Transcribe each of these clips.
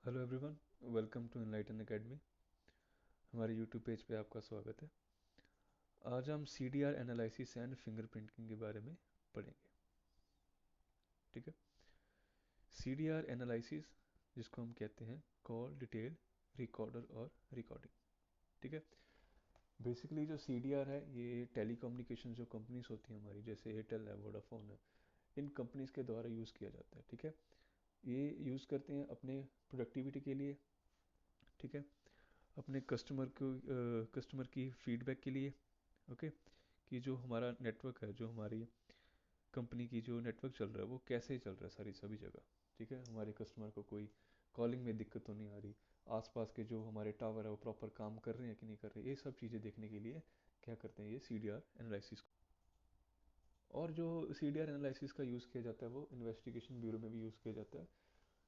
Hello everyone, welcome to enlighten academy. हमारे YouTube page पे आपका स्वागत है। आज हम C D R analysis and fingerprinting के बारे में पढ़ेंगे। ठीक है। सी डी आर एनालिसिस, जिसको हम कहते हैं कॉल डिटेल रिकॉर्डर और रिकॉर्डिंग। ठीक है। बेसिकली जो सी डी आर है, ये टेलीकम्युनिकेशन जो कंपनीज होती हैं हमारी, जैसे एयरटेल है, वोडाफोन है, इन कंपनीज के द्वारा यूज़ किया जाता है। ठीक है। ये यूज़ करते हैं अपने प्रोडक्टिविटी के लिए। ठीक है। अपने कस्टमर की फीडबैक के लिए। ओके। कि जो हमारा नेटवर्क है, जो हमारी कंपनी की जो नेटवर्क चल रहा है, वो कैसे चल रहा है सारी सभी जगह। ठीक है। हमारे कस्टमर को कोई कॉलिंग में दिक्कत तो नहीं आ रही, आसपास के जो हमारे टावर है वो प्रॉपर काम कर रहे हैं कि नहीं कर रहे, ये सब चीज़ें देखने के लिए क्या करते हैं, ये सी डी आर एनालिसिस। और जो सी डी आर एनालिसिस का यूज़ किया जाता है वो इन्वेस्टिगेशन ब्यूरो में भी यूज़ किया जाता है,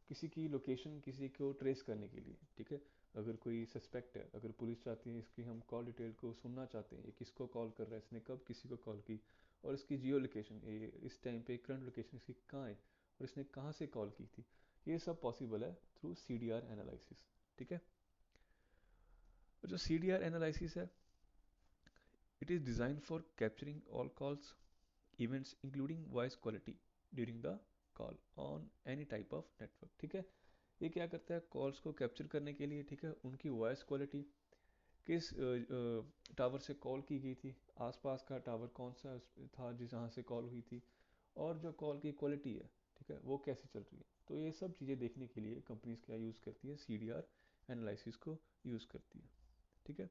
किसी की लोकेशन किसी को ट्रेस करने के लिए। ठीक है। अगर कोई सस्पेक्ट है, अगर पुलिस चाहती है इसकी हम कॉल डिटेल को सुनना चाहते हैं, ये किसको कॉल कर रहा है, इसने कब किसी को कॉल की, और इसकी जियो लोकेशन, ये इस टाइम पे करंट लोकेशन इसकी कहाँ है, और इसने कहाँ से कॉल की थी, ये सब पॉसिबल है through C D R analysis. ठीक है। और जो सी डी आर एनालिसिस है, it is design for capturing all calls events including voice quality during the call on any type of network. ठीक है। ये क्या करता है, कॉल्स को कैप्चर करने के लिए। ठीक है। उनकी वॉइस क्वालिटी, किस टावर से कॉल की गई थी, आसपास का टावर कौन सा था जिस जहाँ से कॉल हुई थी, और जो कॉल की क्वालिटी है, ठीक है, वो कैसे चल रही है। तो ये सब चीज़ें देखने के लिए कंपनीज क्या यूज़ करती है, सी डी आर एनालिसिस को यूज़ करती है। ठीक है।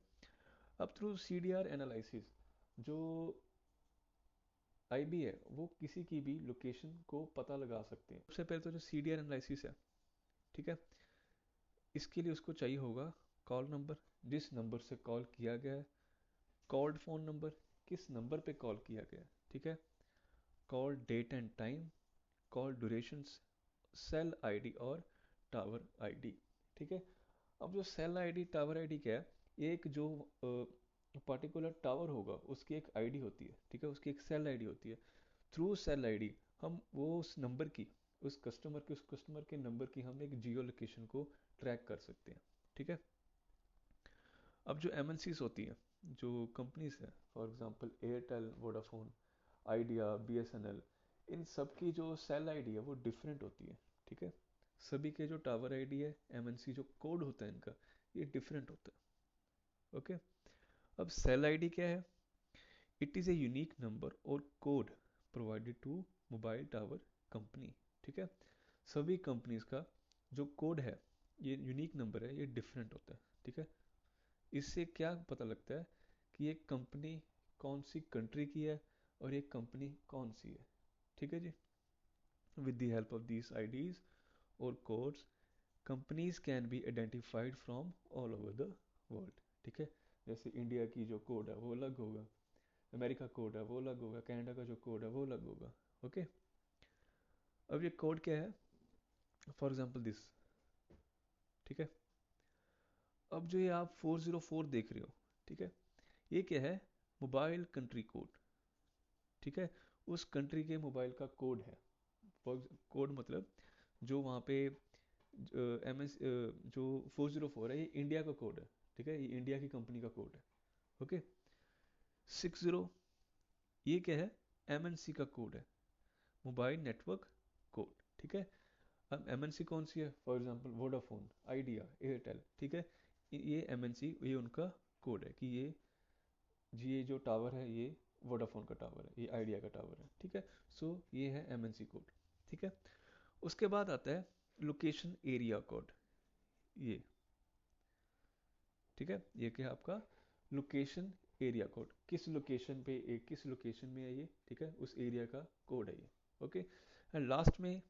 अब through C D R analysis जो आई बी है, वो किसी की भी लोकेशन को पता लगा सकते हैं। सबसे पहले तो जो सी डी आर एनालिसिस है, ठीक है, इसके लिए उसको चाहिए होगा कॉल नंबर, जिस नंबर से कॉल किया गया है, कॉल्ड फ़ोन नंबर, किस नंबर पे कॉल किया गया है। ठीक है। Call date and time, call durations, cell ID और टावर आईडी। ठीक है। अब जो सेल आईडी टावर आईडी क्या है, ये एक जो पर्टिकुलर टावर होगा उसकी एक आईडी होती है। ठीक है। उसकी एक सेल आईडी होती है। थ्रू सेल आईडी हम वो उस नंबर की, उस कस्टमर के नंबर की हम एक जियो लोकेशन को ट्रैक कर सकते हैं। ठीक है। अब जो एम होती हैं, जो कंपनीज हैं, for example Airtel, Vodafone, Idea, B S N L, इन सब की जो सेल आईडी है वो डिफरेंट होती है। ठीक है। सभी के जो टावर आईडी है, एम जो कोड होता है इनका, ये डिफरेंट होता है। ओके। अब सेल आईडी क्या है, it is a unique number और code provided to mobile tower company. ठीक है। सभी कंपनीज का जो कोड है, ये यूनिक नंबर है, ये डिफरेंट होता है। ठीक है। इससे क्या पता लगता है कि ये कंपनी कौन सी कंट्री की है और ये कंपनी कौन सी है। ठीक है जी। With the help of these IDs और codes, companies can be identified from all over the world. ठीक है। जैसे इंडिया की जो कोड है वो अलग होगा, अमेरिका कोड है वो अलग होगा, कनाडा का जो कोड है वो अलग होगा। ओके। अब ये कोड क्या है, फॉर एग्जांपल दिस। ठीक है। अब जो ये आप 404 देख रहे हो, ठीक है, ये क्या है, मोबाइल कंट्री कोड। ठीक है। उस कंट्री के मोबाइल का कोड है। कोड मतलब जो वहाँ पे एम एस जो 404 है, ये इंडिया का कोड है। ठीक है। ये इंडिया की कंपनी का कोड है। ओके। 60, ये क्या है, एम एन सी का कोड है, मोबाइल नेटवर्क कोड। ठीक है। अब एम एन सी कौन सी है, for example Vodafone, idea, Airtel. ठीक है। ये एम एन सी, ये उनका कोड है कि ये जी, ये जो टावर है ये वोडाफोन का टावर है, ये आइडिया का टावर है। ठीक है। सो ये है एम एन सी कोड। ठीक है। उसके बाद आता है लोकेशन एरिया कोड, ये। ठीक है। ये क्या है आपका लोकेशन एरिया कोड, किस लोकेशन पे, एक किस लोकेशन में है ये। ठीक है। उस एरिया का कोड है ये। ओके। एंड लास्ट में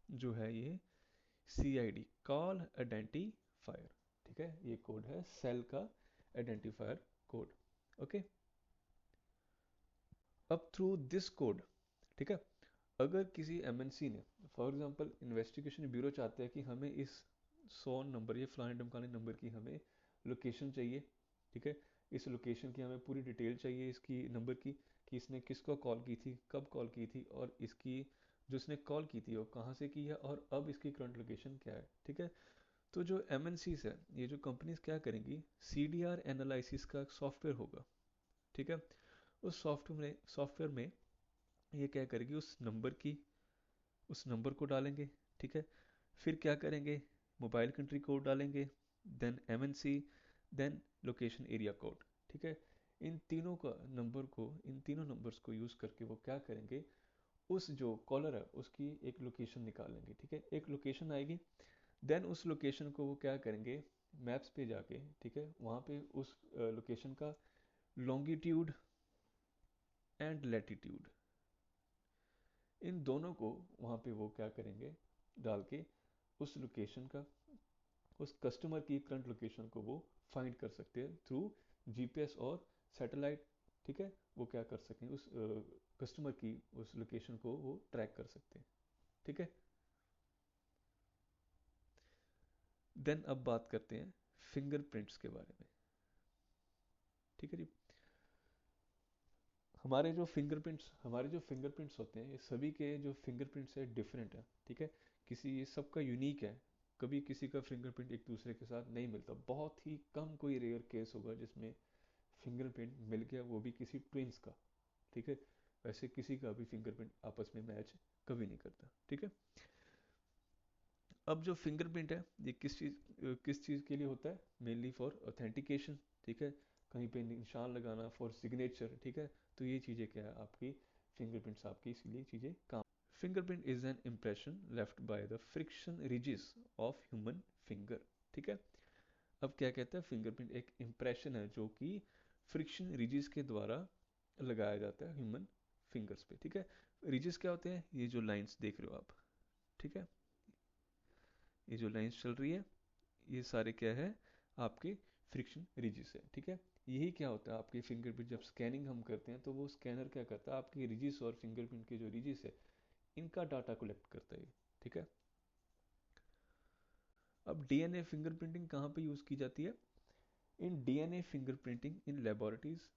जो है ये सी आई डी, कॉल आइडेंटिफायर। ठीक है। ये कोड है सेल का आइडेंटिफायर कोड। ओके। अब थ्रू दिस कोड, ठीक है, अगर किसी एमएनसी ने, फॉर एग्जांपल इन्वेस्टिगेशन ब्यूरो चाहते हैं कि हमें इस 100 नंबर, ये फलाने ढमकाने नंबर की हमें लोकेशन चाहिए। ठीक है। इस लोकेशन की हमें पूरी डिटेल चाहिए, इसकी नंबर की, कि इसने किसको कॉल की थी, कब कॉल की थी, और इसकी जो इसने कॉल की थी वो कहाँ से की है और अब इसकी करंट लोकेशन क्या है, ठीक है। तो जो एमएनसीज है, ये जो कंपनीज क्या करेंगी, सीडीआर एनालिसिस का सॉफ्टवेयर होगा, ठीक है। उस सॉफ्टवेयर में ये क्या करेगी, उस नंबर को डालेंगे, ठीक है। फिर क्या करेंगे, मोबाइल कंट्री कोड डालेंगे, then MNC, then location area code, ठीक है। इन तीनों नंबर्स को यूज़ करके वो क्या करेंगे, उस जो कॉलर है उसकी एक लोकेशन निकालेंगे, ठीक है। एक लोकेशन आएगी, देन उस लोकेशन को वो क्या करेंगे, मैप्स पे जाके, ठीक है, वहाँ पे उस लोकेशन का लॉन्गिट्यूड एंड लैटिट्यूड, इन दोनों को वहाँ पे वो क्या करेंगे, डाल के उस लोकेशन का, उस कस्टमर की करंट लोकेशन को वो फाइंड कर सकते हैं थ्रू जीपीएस और सैटेलाइट, ठीक है। वो क्या कर सकते हैं, उस कस्टमर की उस लोकेशन को वो ट्रैक कर सकते हैं, ठीक है। देन अब बात करते हैं फिंगरप्रिंट्स के बारे में, ठीक है जी। हमारे जो फिंगरप्रिंट्स होते हैं, ये सभी के जो फिंगरप्रिंट्स है डिफरेंट है, ठीक है। किसी ये सबका यूनिक है, कभी किसी का फिंगरप्रिंट एक दूसरे के साथ नहीं मिलता, बहुत ही कम कोई रेयर केस होगा जिसमें फिंगरप्रिंट मिल गया, वो भी किसी ट्विंस का, ठीक है। वैसे किसी का भी फिंगरप्रिंट आपस में मैच कभी नहीं करता, ठीक है। अब जो फिंगरप्रिंट है ये किस चीज़ के लिए होता है, मेनली फॉर ऑथेंटिकेशन, ठीक है। कहीं पे निशान लगाना फॉर सिग्नेचर, ठीक है। तो ये चीज़ें क्या है आपकी, फिंगरप्रिंट्स आपकी इसीलिए चीज़ें काम। Fingerprint is an impression left by the friction रिजिस of human finger, ठीक है। अब क्या कहता है, फिंगरप्रिंट एक इम्प्रेशन है जो कि फ्रिक्शन रिजिस के द्वारा लगाया जाता है ह्यूमन फिंगर्स पे, ठीक है। रिजिस क्या होते हैं, ये जो लाइंस देख रहे हो आप, ठीक है, ये जो लाइंस चल रही है, ये सारे क्या है आपके फ्रिक्शन रिजिस है, ठीक है। यही क्या होता है आपके फिंगरप्रिंट, जब स्कैनिंग हम करते हैं तो वो स्कैनर क्या करता है, आपके रिजिस और फिंगरप्रिंट के जो रिजिस है इनका डाटा कलेक्ट करता है, ठीक है। अब डीएनए फिंगरप्रिंटिंग कहाँ पे यूज़ की जाती है, in DNA fingerprinting in laboratories,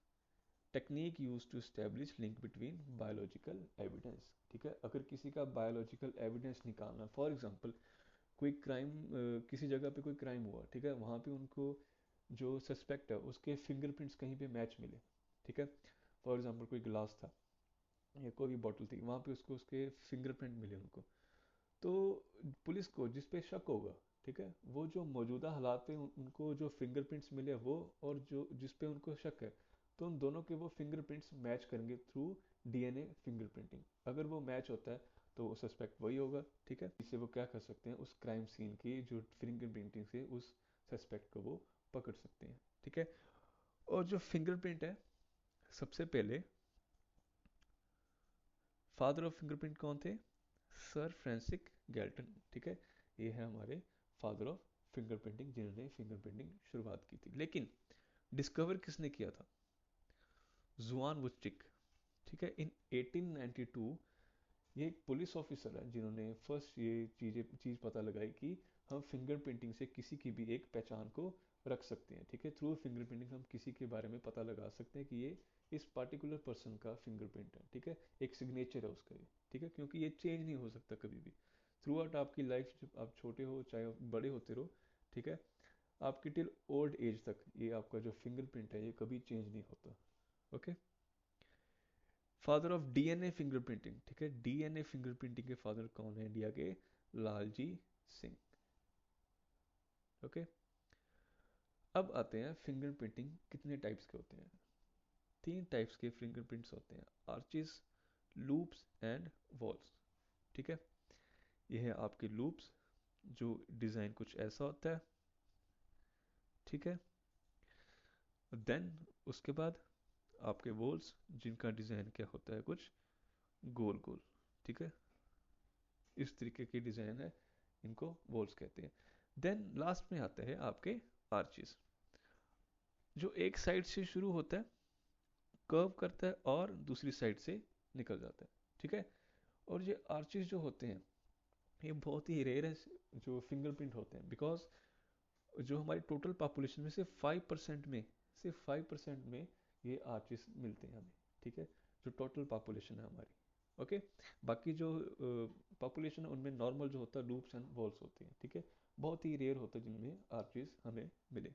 technique use to establish link between biological evidence, ठीक है। अगर किसी का बायोलॉजिकल एविडेंस निकालना, फॉर एग्जांपल कोई क्राइम, किसी जगह पे कोई क्राइम हुआ, ठीक है, वहाँ पे उनको जो सस्पेक्ट है उसके फिंगरप्रिंट्स कहीं पे मैच मिले, ठीक है। फॉर एग्जांपल कोई गिलास था या कोई भी बॉटल थी, वहाँ पे उसको उसके फिंगरप्रिंट मिले उनको, तो पुलिस को जिस पे शक होगा, ठीक है, वो जो मौजूदा हालात पे उनको जो फिंगरप्रिंट्स मिले वो, और जो जिस पे उनको शक है, तो उन दोनों के वो फिंगरप्रिंट्स मैच करेंगे थ्रू डीएनए फिंगरप्रिंटिंग। अगर वो मैच होता है तो वो सस्पेक्ट वही होगा, ठीक है। इससे वो क्या कर सकते हैं, उस क्राइम सीन की जो फिंगरप्रिंटिंग से उस सस्पेक्ट को वो पकड़ सकते हैं, ठीक है। और जो फिंगरप्रिंट है, सबसे पहले फादर ऑफ फिंगरप्रिंट कौन थे, सर फ्रांसिस गैल्टन, ठीक है। ये है हमारे फादर ऑफ फिंगरप्रिंटिंग, जिन्होंने फिंगरप्रिंटिंग शुरुआत की थी। लेकिन डिस्कवर किसने किया था, जुआन वुस्टिक, ठीक है। इन 1892 ये एक पुलिस ऑफिसर है जिन्होंने फर्स्ट ये चीज़ पता लगाई कि हम फिंगरप्रिंटिंग से किसी की भी एक पहचान को रख सकते हैं, ठीक है। थ्रू फिंगरप्रिंटिंग हम किसी के बारे में पता लगा सकते हैं कि ये इस पार्टिकुलर पर्सन का फिंगरप्रिंट है, ठीक है। एक सिग्नेचर है उसका ये, ठीक है, क्योंकि ये चेंज नहीं हो सकता कभी भी थ्रू आउट आपकी लाइफ, जब आप छोटे हो चाहे आप बड़े होते रहो, ठीक है, आपकी टिल ओल्ड एज तक ये आपका जो फिंगरप्रिंट है ये कभी चेंज नहीं होता, okay. Father of DNA fingerprinting, ठीक है, डीएनए फिंगरप्रिंटिंग के फादर कौन है इंडिया के, लालजी सिंह, ओके। अब आते हैं फिंगरप्रिंटिंग कितने टाइप्स के होते हैं, तीन टाइप्स के फिंगरप्रिंट्स होते हैं, आर्चिस, लूप्स एंड वॉल्स, ठीक है। ये है आपके लूप्स, जो डिज़ाइन कुछ ऐसा होता है, ठीक है। देन उसके बाद आपके वॉल्स, जिनका डिज़ाइन क्या होता है कुछ गोल गोल, ठीक है, इस तरीके की डिज़ाइन है, इनको वॉल्स कहते हैं। देन लास्ट में आता है आपके आर्चिस, जो एक साइड से शुरू होता है, कर्व करता है और दूसरी साइड से निकल जाता है, ठीक है। और ये आर्चिस जो होते हैं ये बहुत ही रेयर है जो फिंगरप्रिंट होते हैं, बिकॉज जो हमारी टोटल पॉपुलेशन में सिर्फ 5% में ये आर्चिस मिलते हैं हमें, ठीक है, जो टोटल पॉपुलेशन है हमारी, ओके। बाकी जो पॉपुलेशन है उनमें नॉर्मल जो होता है लूप्स एंड वॉल्स होते हैं, ठीक है। बहुत ही रेयर होता है जिनमें आर्चेस हमें मिले,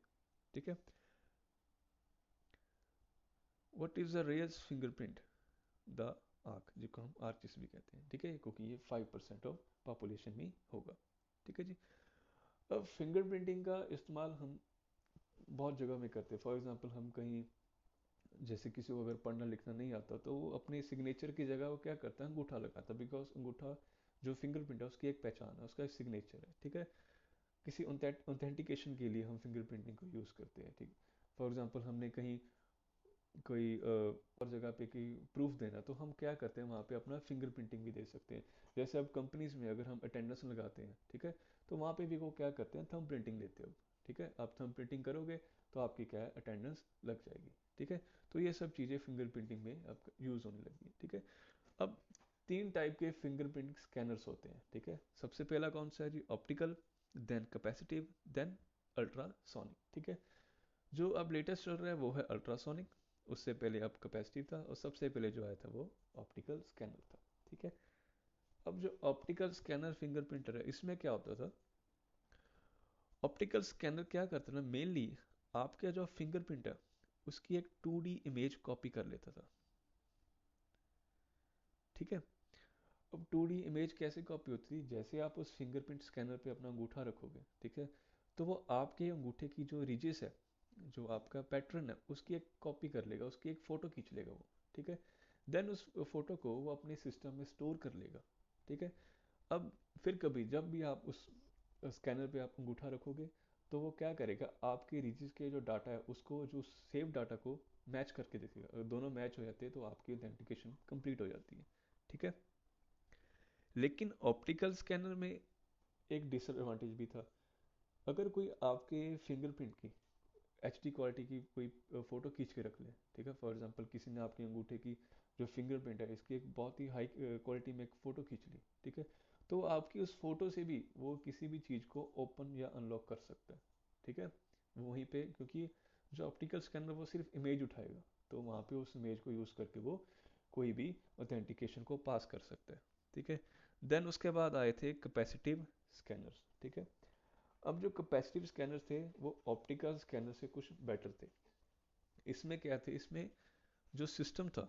ठीक है। What is the rares fingerprint? The arc, जिसको हम आर्चिस भी कहते हैं, ठीक है, क्योंकि ये 5% ऑफ पॉपुलेशन में होगा, ठीक है जी। अब फिंगरप्रिंटिंग का इस्तेमाल हम बहुत जगह में करते हैं। फॉर एग्जांपल हम कहीं, जैसे किसी को अगर पढ़ना लिखना नहीं आता तो वो अपने सिग्नेचर की जगह वो क्या करता है, अंगूठा लगाता है, बिकॉज अंगूठा जो फिंगरप्रिंट है उसकी एक पहचान है, उसका एक सिग्नेचर है, ठीक है। किसी ऑथेंटिकेशन के लिए हम फिंगरप्रिंटिंग को यूज़ करते हैं, ठीक। फॉर एग्जांपल हमने कहीं कोई और जगह पे की प्रूफ देना, तो हम क्या करते हैं वहाँ पे अपना फिंगर प्रिंटिंग भी दे सकते हैं। जैसे अब कंपनीज में अगर हम अटेंडेंस लगाते हैं, ठीक है, तो वहाँ पे भी वो क्या करते हैं, थंब प्रिंटिंग लेते हो, ठीक है। आप थंब प्रिंटिंग करोगे तो आपकी क्या है, अटेंडेंस लग जाएगी, ठीक है। तो ये सब चीज़ें फिंगर प्रिंटिंग में अब यूज़ होने लगी, ठीक है। अब 3 टाइप के फिंगरप्रिंट स्कैनर्स होते हैं, ठीक है। सबसे पहला कौन सा है जी, optical, then capacitive, then ultrasonic, ठीक है। जो अब लेटेस्ट चल रहा है वो है अल्ट्रासोनिक, उससे पहले अब कैपेसिटिव था, और सबसे पहले जो आया था वो ऑप्टिकल स्कैनर था, ठीक है। अब जो ऑप्टिकल स्कैनर फिंगरप्रिंटर है, इसमें क्या होता था, ऑप्टिकल स्कैनर क्या करता था मेनली, आपका जो फिंगरप्रिंट है उसकी एक 2D इमेज कॉपी कर लेता था, ठीक है। अब 2D इमेज कैसे कॉपी होती थी, जैसे आप उस फिंगरप्रिंट स्कैनर पे अपना अंगूठा रखोगे, ठीक है, तो वो आपके अंगूठे की जो रिजेस है, जो आपका पैटर्न है उसकी एक कॉपी कर लेगा, उसकी एक फ़ोटो खींच लेगा वो, ठीक है। देन उस फ़ोटो को वो अपने सिस्टम में स्टोर कर लेगा, ठीक है। अब फिर कभी जब भी आप उस स्कैनर पे आप अंगूठा रखोगे, तो वो क्या करेगा, आपके रिजेस के जो डाटा है उसको, जो सेव डाटा को मैच करके देखेगा। अगर दोनों मैच हो जाते हैं तो आपकी ऑथेंटिकेशन कंप्लीट हो जाती है, ठीक है। लेकिन ऑप्टिकल स्कैनर में एक डिसएडवांटेज भी था। अगर कोई आपके फिंगरप्रिंट की एच डी क्वालिटी की कोई फ़ोटो खींच के रख ले, ठीक है। फॉर एग्जांपल किसी ने आपके अंगूठे की जो फिंगरप्रिंट है इसकी एक बहुत ही हाई क्वालिटी में एक फ़ोटो खींच ली, ठीक है, तो आपकी उस फोटो से भी वो किसी भी चीज़ को ओपन या अनलॉक कर सकता है, ठीक है। वहीं पे, क्योंकि जो ऑप्टिकल स्कैनर वो सिर्फ इमेज उठाएगा, तो वहाँ पे उस इमेज को यूज़ करके वो कोई भी ऑथेंटिकेशन को पास कर सकता है, ठीक है। देन उसके बाद आए थे कैपेसिटिव स्कैनर्स, ठीक है। अब जो कैपेसिटिव स्कैनर थे वो ऑप्टिकल स्कैनर से कुछ बेटर थे। इसमें क्या थे, इसमें जो सिस्टम था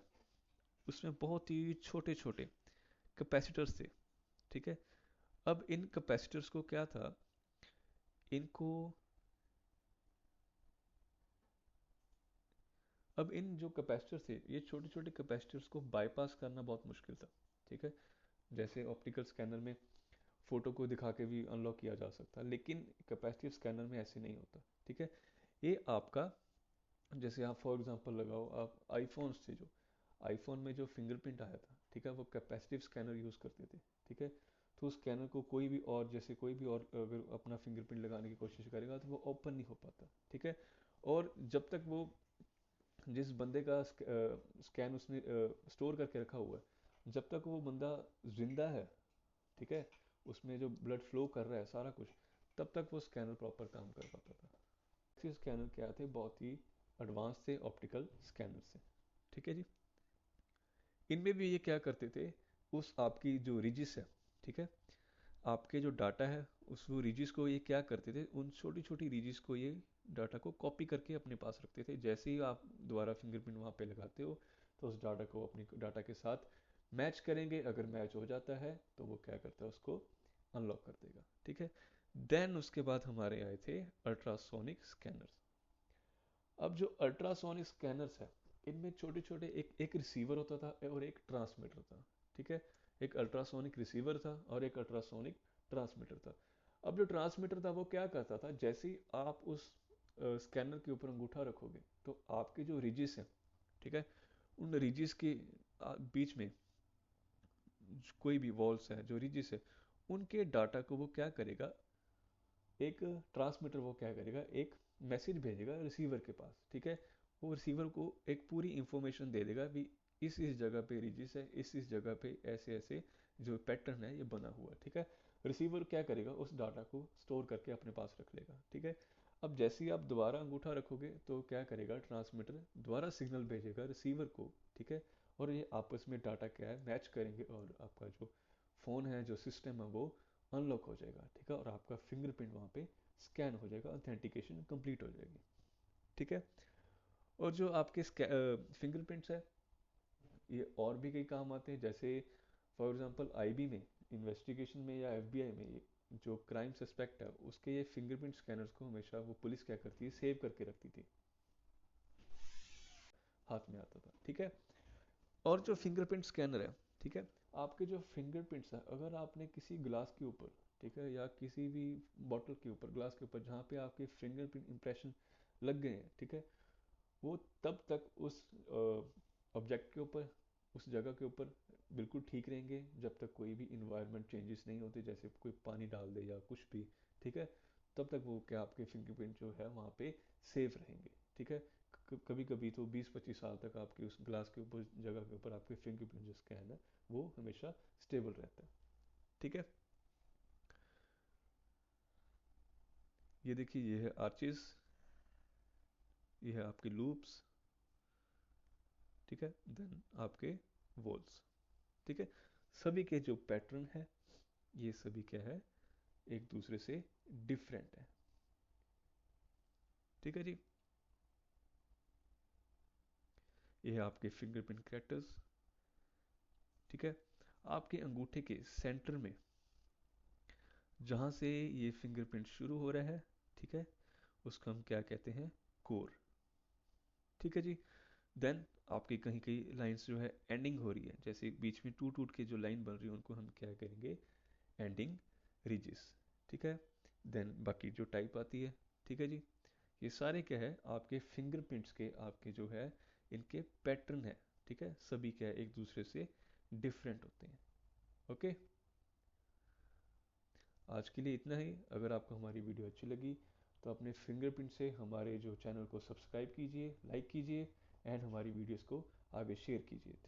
उसमें बहुत ही छोटे छोटे कैपेसिटर्स थे, ठीक है। अब इन कैपेसिटर्स को क्या था, इनको, अब इन जो कैपेसिटर्स थे ये छोटे छोटे कैपेसिटर्स को बाईपास करना बहुत मुश्किल था, ठीक है। जैसे ऑप्टिकल स्कैनर में फोटो को दिखा के भी अनलॉक किया जा सकता, लेकिन कैपेसिटिव स्कैनर में ऐसे नहीं होता, ठीक है। ये आपका, जैसे आप फॉर एग्जांपल लगाओ, आप आईफोन्स थे, जो आईफोन में जो फिंगरप्रिंट आया था, ठीक है, वो कैपेसिटिव स्कैनर यूज़ करते थे, ठीक है। तो उस स्कैनर को कोई भी और, जैसे कोई भी और अगर अपना फिंगरप्रिंट लगाने की कोशिश करेगा तो वो ओपन नहीं हो पाता, ठीक है। और जब तक वो, जिस बंदे का स्कैन उसने स्टोर करके रखा हुआ है, जब तक वो बंदा जिंदा है, ठीक है, उसमें जो ब्लड फ्लो कर रहा है सारा कुछ, तब तक वो स्कैनर प्रॉपर काम कर पाता था। ऐसे स्कैनर क्या थे, बहुत ही एडवांस थे ऑप्टिकल स्कैनर से, ठीक है जी। इनमें भी ये क्या करते थे, उस आपकी जो रिजिस है, ठीक है, आपके जो डाटा है उस वो रिजिस को ये क्या करते थे, उन छोटी छोटी रिजिस को ये डाटा को कॉपी करके अपने पास रखते थे। जैसे ही आप दोबारा फिंगरप्रिंट वहाँ पे लगाते हो तो उस डाटा को अपनी डाटा के साथ मैच करेंगे, अगर मैच हो जाता है तो वो क्या करता है, उसको अनलॉक कर देगा, ठीक है। देन उसके बाद हमारे आए थे अल्ट्रासोनिक स्कैनर्स। अब जो अल्ट्रासोनिक स्कैनर्स है, इनमें छोटे छोटे एक एक रिसीवर होता था और एक ट्रांसमीटर था, ठीक है। एक अल्ट्रासोनिक रिसीवर था और एक अल्ट्रासोनिक ट्रांसमीटर था। अब जो ट्रांसमीटर था वो क्या करता था, जैसे ही आप उस स्कैनर के ऊपर अंगूठा रखोगे तो आपके जो रिजिस हैं, ठीक है, उन रिजिस के बीच में कोई भी वॉल्स है, जो रिजिस है, उनके डाटा को वो क्या करेगा, एक ट्रांसमीटर वो क्या करेगा, एक मैसेज भेजेगा रिसीवर के पास, ठीक है। वो रिसीवर को एक पूरी इंफॉर्मेशन दे देगा भी इस जगह पे रिजिस है, इस जगह पे ऐसे ऐसे जो पैटर्न है ये बना हुआ है, ठीक है। रिसीवर क्या करेगा, उस डाटा को स्टोर करके अपने पास रख लेगा, ठीक है। अब जैसे ही आप दोबारा अंगूठा रखोगे तो क्या करेगा, ट्रांसमीटर दोबारा सिग्नल भेजेगा रिसीवर को, ठीक है। और ये आपस में डाटा क्या है मैच करेंगे, और आपका जो फ़ोन है, जो सिस्टम है, वो अनलॉक हो जाएगा, ठीक है, और आपका फिंगरप्रिंट वहाँ पे स्कैन हो जाएगा, ऑथेंटिकेशन कंप्लीट हो जाएगी, ठीक है। और जो आपके फिंगरप्रिंट्स है, ये और भी कई काम आते हैं, जैसे फॉर एग्जांपल आईबी में, इन्वेस्टिगेशन में, या एफबीआई में, ये जो क्राइम सस्पेक्ट है उसके ये फिंगरप्रिंट स्कैनर्स को हमेशा वो पुलिस क्या करती है, सेव करके रखती थी, हाथ में आता था, ठीक है। और जो फिंगरप्रिंट स्कैनर है, ठीक है, आपके जो फिंगरप्रिंट्स है, अगर आपने किसी ग्लास के ऊपर, ठीक है, या किसी भी बॉटल के ऊपर, ग्लास के ऊपर, जहाँ पे आपके फिंगरप्रिंट इंप्रेशन लग गए हैं, ठीक है, वो तब तक उस ऑब्जेक्ट के ऊपर, उस जगह के ऊपर बिल्कुल ठीक रहेंगे, जब तक कोई भी इन्वायरमेंट चेंजेस नहीं होते, जैसे कोई पानी डाल दे या कुछ भी, ठीक है, तब तक वो क्या आपके फिंगरप्रिंट जो है वहाँ पे सेफ रहेंगे, ठीक है। कभी कभी तो 20-25 साल तक आपके उस ग्लास के ऊपर, जगह के ऊपर, आपके फिंगरप्रिंट जो स्कैन है वो हमेशा स्टेबल रहता है, ठीक है। ये देखिए, ये है आर्चेस, ये है आपके लूप्स, ठीक है, देन आपके वॉल्स, ठीक है। सभी के जो पैटर्न है, ये सभी क्या है, एक दूसरे से डिफरेंट है, ठीक है जी। ये है आपके फिंगरप्रिंट कैरेक्टर्स, ठीक है। आपके अंगूठे के सेंटर में, जहां से ये फिंगरप्रिंट शुरू हो रहा है, ठीक है, उसको हम क्या कहते हैं, कोर, ठीक है जी। देन आपकी कहीं कहीं लाइंस जो है एंडिंग हो रही है, जैसे बीच में टूट टूट के जो लाइन बन रही है, उनको हम क्या करेंगे, एंडिंग रिजिस, ठीक है। देन बाकी जो टाइप आती है, ठीक है जी। ये सारे क्या है, आपके फिंगरप्रिंट्स के, आपके जो है इनके पैटर्न है, ठीक है, सभी क्या है एक दूसरे से डिफरेंट होते हैं, ओके। आज के लिए इतना ही। अगर आपको हमारी वीडियो अच्छी लगी तो अपने फिंगरप्रिंट से हमारे जो चैनल को सब्सक्राइब कीजिए, लाइक कीजिए, एंड हमारी वीडियोस को आगे शेयर कीजिए।